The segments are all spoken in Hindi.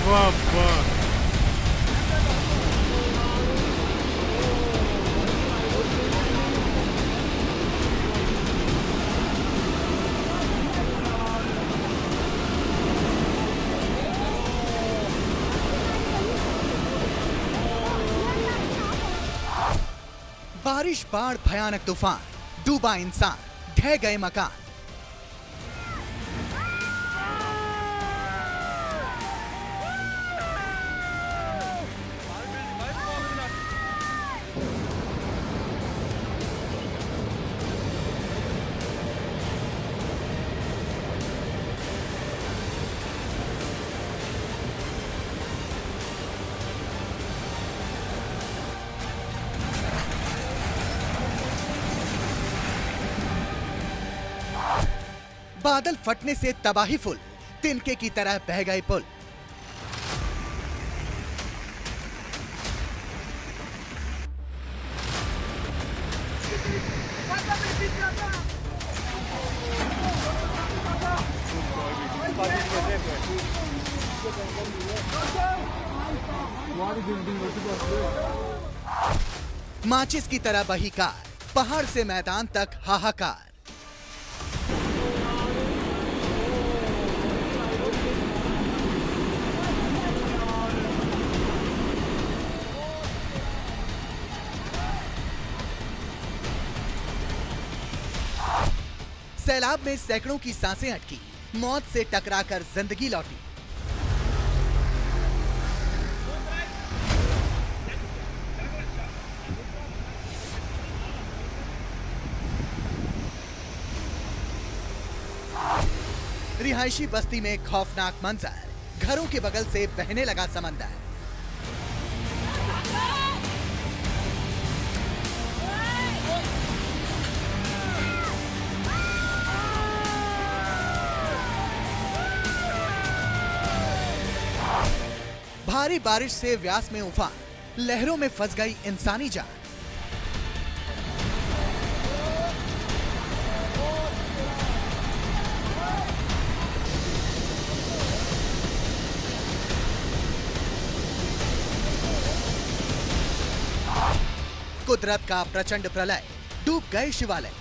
बाबा। बारिश, बाढ़, भयानक तूफान, डूबा इंसान, ढह गए मकान। बादल फटने से तबाही फुल, तिनके की तरह बह गए पुल। माचिस की तरह बही कार, पहाड़ से मैदान तक हाहाकार। सैलाब में सैकड़ों की सांसें अटकी, मौत से टकराकर जिंदगी लौटी। रिहायशी बस्ती में खौफनाक मंजर, घरों के बगल से बहने लगा समंदर। भारी बारिश से व्यास में उफान, लहरों में फंस गई इंसानी जान। कुदरत का प्रचंड प्रलय, डूब गए शिवालय।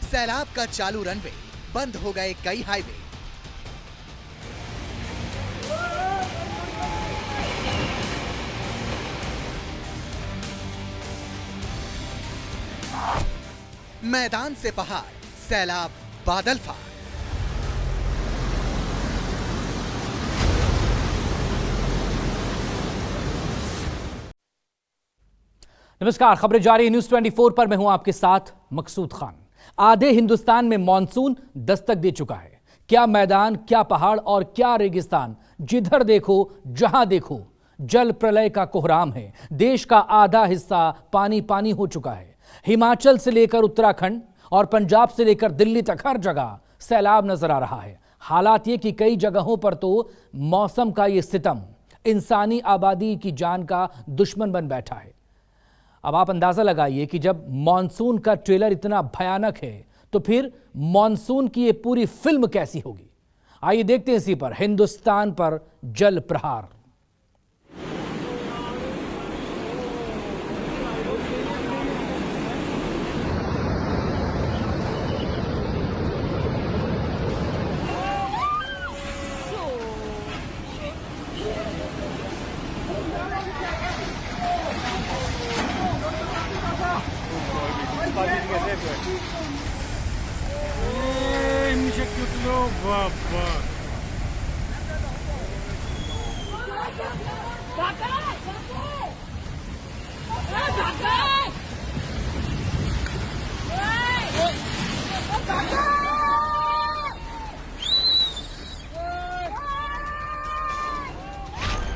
सैलाब का चालू रनवे, बंद हो गए कई हाईवे। मैदान से पहाड़, सैलाब, बादल फाड़। नमस्कार, खबरें जारी न्यूज़ 24 पर मैं हूं आपके साथ मकसूद खान। आधे हिंदुस्तान में मॉनसून दस्तक दे चुका है। क्या मैदान, क्या पहाड़ और क्या रेगिस्तान, जिधर देखो जहां देखो जल प्रलय का कोहराम है। देश का आधा हिस्सा पानी पानी हो चुका है। हिमाचल से लेकर उत्तराखंड और पंजाब से लेकर दिल्ली तक हर जगह सैलाब नजर आ रहा है। हालात ये कि कई जगहों पर तो मौसम का ये सितम इंसानी आबादी की जान का दुश्मन बन बैठा है। अब आप अंदाजा लगाइए कि जब मॉनसून का ट्रेलर इतना भयानक है तो फिर मॉनसून की ये पूरी फिल्म कैसी होगी। आइए देखते हैं इसी पर हिंदुस्तान पर जल प्रहार। बाबा।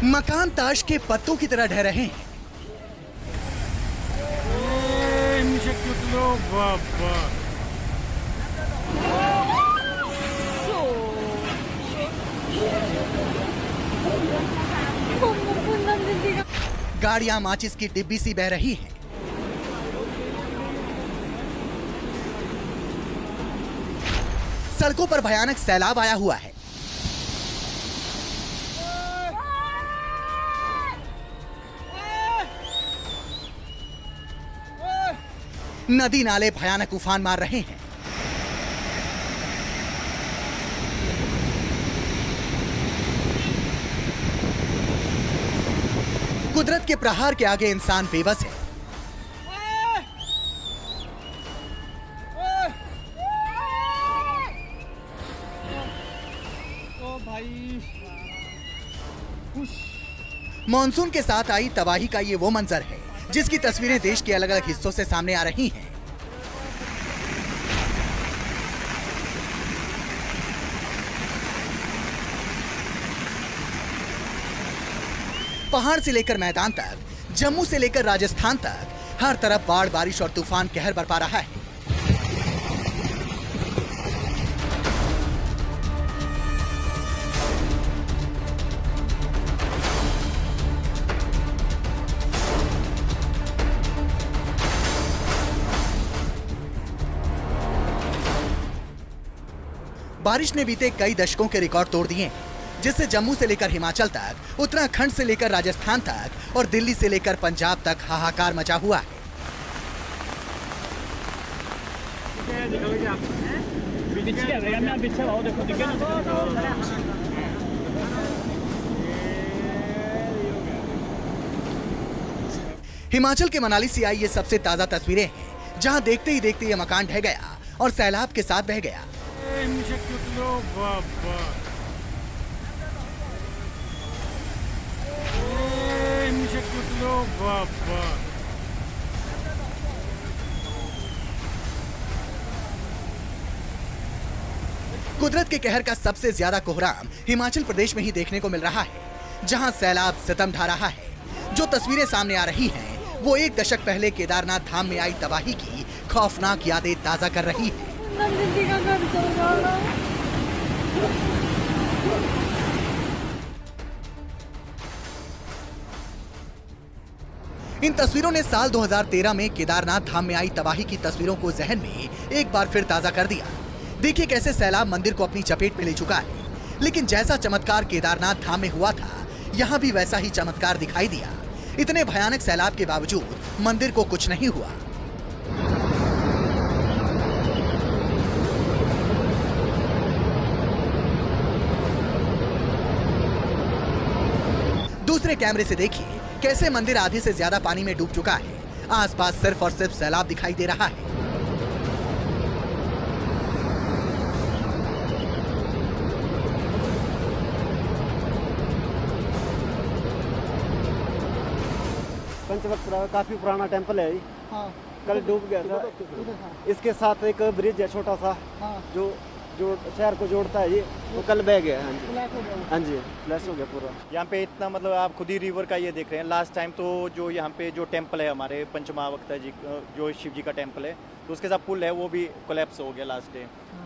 मकान ताश के पत्तों की तरह ढह रहे हैं। बाबा। गाड़ियां माचिस की डिब्बी सी बह रही हैं। सड़कों पर भयानक सैलाब आया हुआ है। नदी नाले भयानक उफान मार रहे हैं। कुदरत के प्रहार के आगे इंसान बेबस है। मॉनसून के साथ आई तबाही का ये वो मंजर है जिसकी तस्वीरें देश के अलग अलग हिस्सों से सामने आ रही हैं। पहाड़ से लेकर मैदान तक, जम्मू से लेकर राजस्थान तक, हर तरफ बाढ़, बारिश और तूफान कहर बरपा रहा है। बारिश ने बीते कई दशकों के रिकॉर्ड तोड़ दिए हैं, जिससे जम्मू से लेकर हिमाचल तक, उत्तराखंड से लेकर राजस्थान तक और दिल्ली से लेकर पंजाब तक हाहाकार मचा हुआ है। हिमाचल के मनाली से आई ये सबसे ताजा तस्वीरें हैं, जहां देखते ही देखते ये मकान ढह गया और सैलाब के साथ बह गया। कुदरत के कहर का सबसे ज्यादा कोहराम हिमाचल प्रदेश में ही देखने को मिल रहा है, जहां सैलाब सितम ढा रहा है। जो तस्वीरें सामने आ रही हैं, वो एक दशक पहले केदारनाथ धाम में आई तबाही की खौफनाक यादें ताजा कर रही है। इन तस्वीरों ने साल 2013 में केदारनाथ धाम में आई तबाही की तस्वीरों को जहन में एक बार फिर ताजा कर दिया। देखिए कैसे सैलाब मंदिर को अपनी चपेट में ले चुका है, लेकिन जैसा चमत्कार केदारनाथ धाम में हुआ था, यहाँ भी वैसा ही चमत्कार दिखाई दिया। इतने भयानक सैलाब के बावजूद मंदिर को कुछ नहीं हुआ। दूसरे कैमरे से देखिए कैसे मंदिर आधे से ज्यादा पानी में डूब चुका है। आसपास सिर्फ और सिर्फ सैलाब दिखाई दे रहा है। पंचवक्र काफी पुराना टेंपल है। हाँ। कल डूब गया था। इसके साथ एक ब्रिज है छोटा सा। हाँ। जो शहर को जोड़ता है, ये वो कल बह गया। हाँ जी, हाँ जी, फ्लैश हो गया पूरा। यहाँ पे इतना मतलब आप खुद ही रिवर का ये देख रहे हैं। लास्ट टाइम तो जो यहाँ पे जो टेंपल है हमारे पंचमहावक्ता जी, जो शिव जी का टेंपल है, तो उसके साथ पुल है वो भी कोलैप्स हो गया लास्ट डे।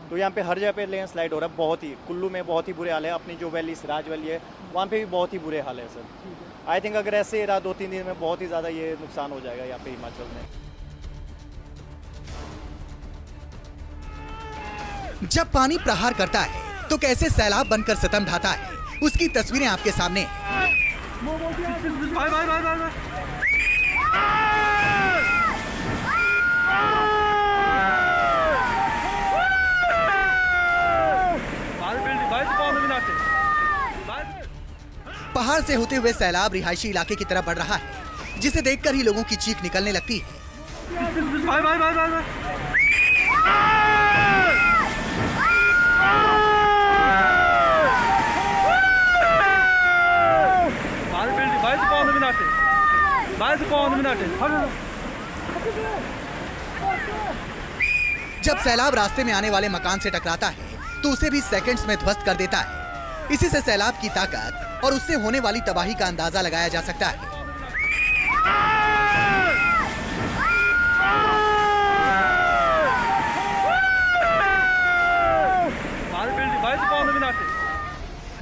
तो यहाँ पे हर जगह पे लैंड स्लाइड हो रहा है। बहुत ही कुल्लू में बहुत ही बुरे हाल है। अपनी जो वैली सिराज वैली है वहाँ पे भी बहुत ही बुरे हाल है सर। आई थिंक अगर ऐसे रहा 2-3 दिन में बहुत ही ज़्यादा ये नुकसान हो जाएगा यहाँ पे हिमाचल में। जब पानी प्रहार करता है तो कैसे सैलाब बनकर सितम ढाता है, उसकी तस्वीरें आपके सामने। पहाड़ से होते हुए सैलाब रिहायशी इलाके की तरफ बढ़ रहा है, जिसे देखकर ही लोगों की चीख निकलने लगती है। जब सैलाब रास्ते में आने वाले मकान से टकराता है तो उसे भी सेकंड्स में ध्वस्त कर देता है। इसी से सैलाब की ताकत और उससे होने वाली तबाही का अंदाजा लगाया जा सकता है।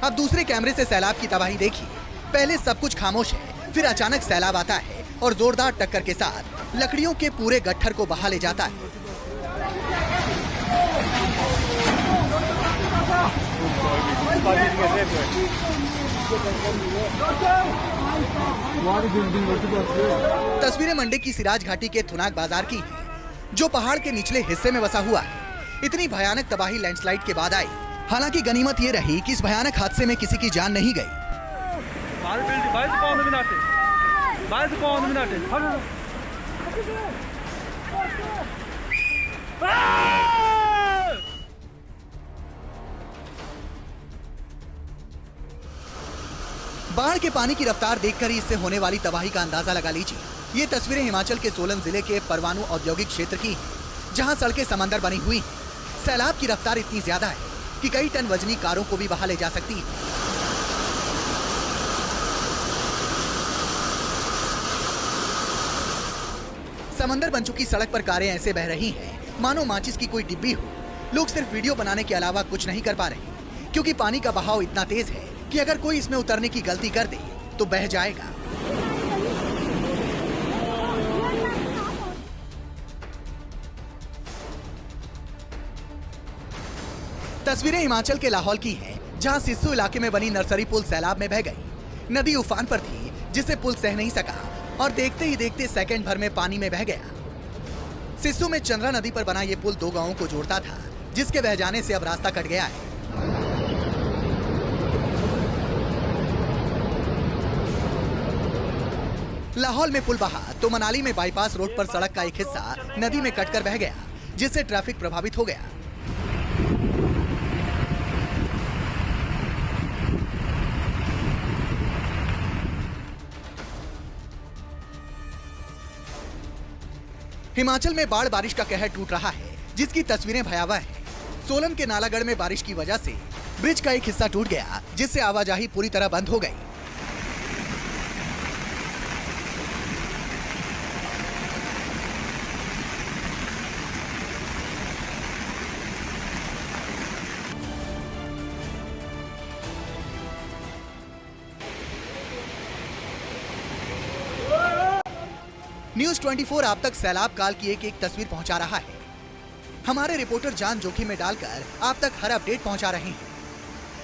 अब दूसरे कैमरे से सैलाब की तबाही देखिए। पहले सब कुछ खामोश है फिर अचानक सैलाब आता है और जोरदार टक्कर के साथ लकड़ियों के पूरे गट्ठर को बहा ले जाता है। तस्वीरें मंडी की सिराज घाटी के थुनाग बाजार की हैं, जो पहाड़ के निचले हिस्से में बसा हुआ है। इतनी भयानक तबाही लैंडस्लाइड के बाद आई। हालांकि गनीमत ये रही कि इस भयानक हादसे में किसी की जान नहीं गई। बाढ़ के पानी की रफ्तार देखकर ही इससे होने वाली तबाही का अंदाजा लगा लीजिए। ये तस्वीरें हिमाचल के सोलन जिले के परवाणु औद्योगिक क्षेत्र की हैं, जहां सड़कें समंदर बनी हुई हैं। सैलाब की रफ्तार इतनी ज्यादा है कि कई टन वजनी कारों को भी बहा ले जा सकती है। समंदर बन चुकी सड़क पर कारें ऐसे बह रही हैं मानो माचिस की कोई डिब्बी हो। लोग सिर्फ वीडियो बनाने के अलावा कुछ नहीं कर पा रहे, क्योंकि पानी का बहाव इतना तेज है कि अगर कोई इसमें उतरने की गलती कर दे तो बह जाएगा। तस्वीरें हिमाचल के लाहौल की हैं, जहां सिस्सू इलाके में बनी नर्सरी पुल सैलाब में बह गई। नदी उफान पर थी, जिसे पुल सह नहीं सका और देखते ही देखते सेकंड भर में पानी में बह गया। सिस्सू में चंद्रा नदी पर बना ये पुल दो गांवों को जोड़ता था, जिसके बह जाने से अब रास्ता कट गया है। लाहौल में पुल बहा तो मनाली में बाईपास रोड पर सड़क का एक हिस्सा नदी में कटकर बह गया, जिससे ट्रैफिक प्रभावित हो गया। हिमाचल में बाढ़ बारिश का कहर टूट रहा है, जिसकी तस्वीरें भयावह हैं। सोलन के नालागढ़ में बारिश की वजह से ब्रिज का एक हिस्सा टूट गया, जिससे आवाजाही पूरी तरह बंद हो गई। न्यूज 24 आप तक सैलाब काल की एक एक तस्वीर पहुंचा रहा है। हमारे रिपोर्टर जान जोखिम में डालकर आप तक हर अपडेट पहुंचा रहे हैं।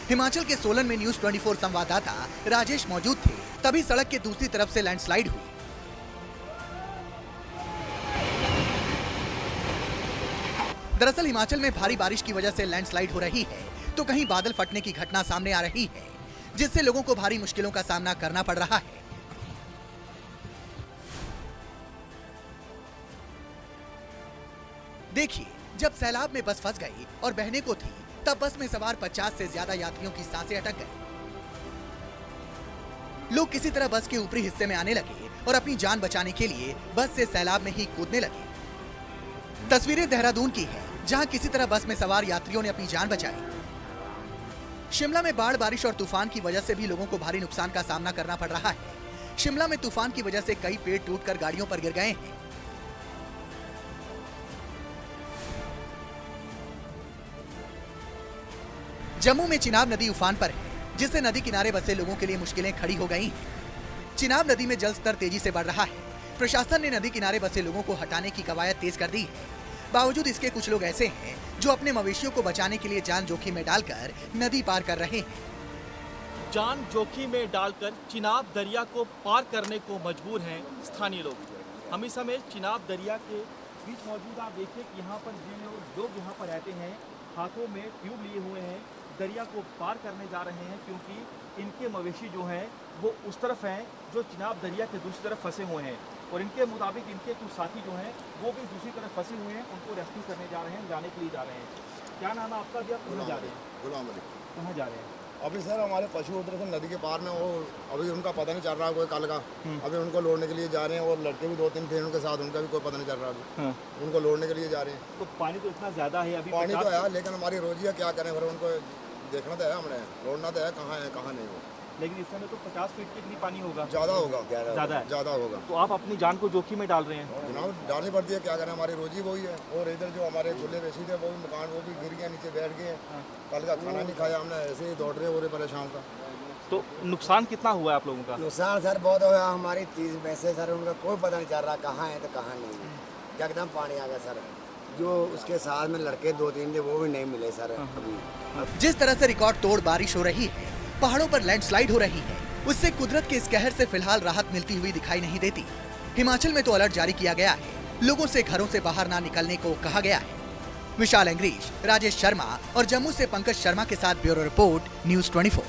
हिमाचल के सोलन में न्यूज 24 संवाददाता राजेश मौजूद थे, तभी सड़क के दूसरी तरफ से लैंडस्लाइड हुई। दरअसल हिमाचल में भारी बारिश की वजह से लैंडस्लाइड हो रही है, तो कहीं बादल फटने की घटना सामने आ रही है, जिससे लोगों को भारी मुश्किलों का सामना करना पड़ रहा है। देखिए, जब सैलाब में बस फंस गई और बहने को थी, तब बस में सवार 50 से ज्यादा यात्रियों की सांसें अटक गई। लोग किसी तरह बस के ऊपरी हिस्से में आने लगे और अपनी जान बचाने के लिए बस से सैलाब में ही कूदने लगे। तस्वीरें देहरादून की है, जहां किसी तरह बस में सवार यात्रियों ने अपनी जान बचाई। शिमला में बाढ़ बारिश और तूफान की वजह से भी लोगों को भारी नुकसान का सामना करना पड़ रहा है। शिमला में तूफान की वजह से कई पेड़ टूटकर गाड़ियों पर गिर गए हैं। जम्मू में चिनाब नदी उफान पर है, जिससे नदी किनारे बसे लोगों के लिए मुश्किलें खड़ी हो गई हैं। चिनाब नदी में जल स्तर तेजी से बढ़ रहा है। प्रशासन ने नदी किनारे बसे लोगों को हटाने की कवायद तेज कर दी है। बावजूद इसके कुछ लोग ऐसे हैं जो अपने मवेशियों को बचाने के लिए जान जोखिम में डालकर नदी पार कर रहे हैं। जान जोखिम में डालकर चिनाब दरिया को पार करने को मजबूर हैं स्थानीय लोग। हम इस समय चिनाब दरिया के बीच मौजूद, आप देखिए कि यहाँ पर जिन लोग यहाँ पर रहते हैं, हाथों में ट्यूब लिए हुए हैं, दरिया को पार करने जा रहे हैं, क्योंकि इनके मवेशी जो हैं वो उस तरफ हैं जो चिनाब दरिया के दूसरी तरफ फंसे हुए हैं, और इनके मुताबिक इनके कुछ साथी जो हैं वो भी दूसरी तरफ फंसे हुए हैं, उनको रेस्क्यू करने जा रहे हैं, जाने के लिए जा रहे हैं। क्या नाम है आपका? भैया कहाँ जा रहे हैं? गुलाम अली। कहाँ जा रहे हैं? अभी सर हमारे पशु उधर से नदी के पार में, वो अभी उनका पता नहीं चल रहा कोई कल का। अभी उनको लोड़ने के लिए जा रहे हैं, और लड़के भी 2-3 थे उनके साथ, उनका भी कोई पता नहीं चल रहा अभी। उनको लोड़ने के लिए जा रहे हैं। तो पानी तो इतना ज़्यादा है अभी? पानी तो है, लेकिन हमारी रोजी है, क्या करें, फिर उनको देखना तो है, हमने लोड़ना तो है, कहाँ नहीं हो। लेकिन इस समय तो 50 फीट के लिए पानी होगा। ज़्यादा होगा, ज़्यादा होगा। तो आप अपनी जान को जोखिम में डाल रहे हैं? जनाब डालनी पड़ती है, क्या करें, हमारी रोजी वही है। और इधर जो हमारे खुले बेसी थे वो भी मकान वो भी गिर गए, नीचे बैठ गए। कल का खाना नहीं खाया हमने, ऐसे ही दौड़ रहे हो रहे परेशान का। तो नुकसान कितना हुआ है आप लोगों का? नुकसान सर बहुत हो गया, हमारी 30 पैसे सर उनका कोई पता नहीं चल रहा कहाँ है तो कहाँ नहीं है। एकदम पानी आ गया सर, जो उसके साथ में लड़के 2-3 थे वो भी नहीं मिले सर अभी। जिस तरह से रिकॉर्ड तोड़ बारिश हो रही है, पहाड़ों पर लैंडस्लाइड हो रही है, उससे कुदरत के इस कहर से फिलहाल राहत मिलती हुई दिखाई नहीं देती। हिमाचल में तो अलर्ट जारी किया गया है, लोगों से घरों से बाहर ना निकलने को कहा गया है। विशाल एंग्रीश, राजेश शर्मा और जम्मू से पंकज शर्मा के साथ ब्यूरो रिपोर्ट, न्यूज़ 24।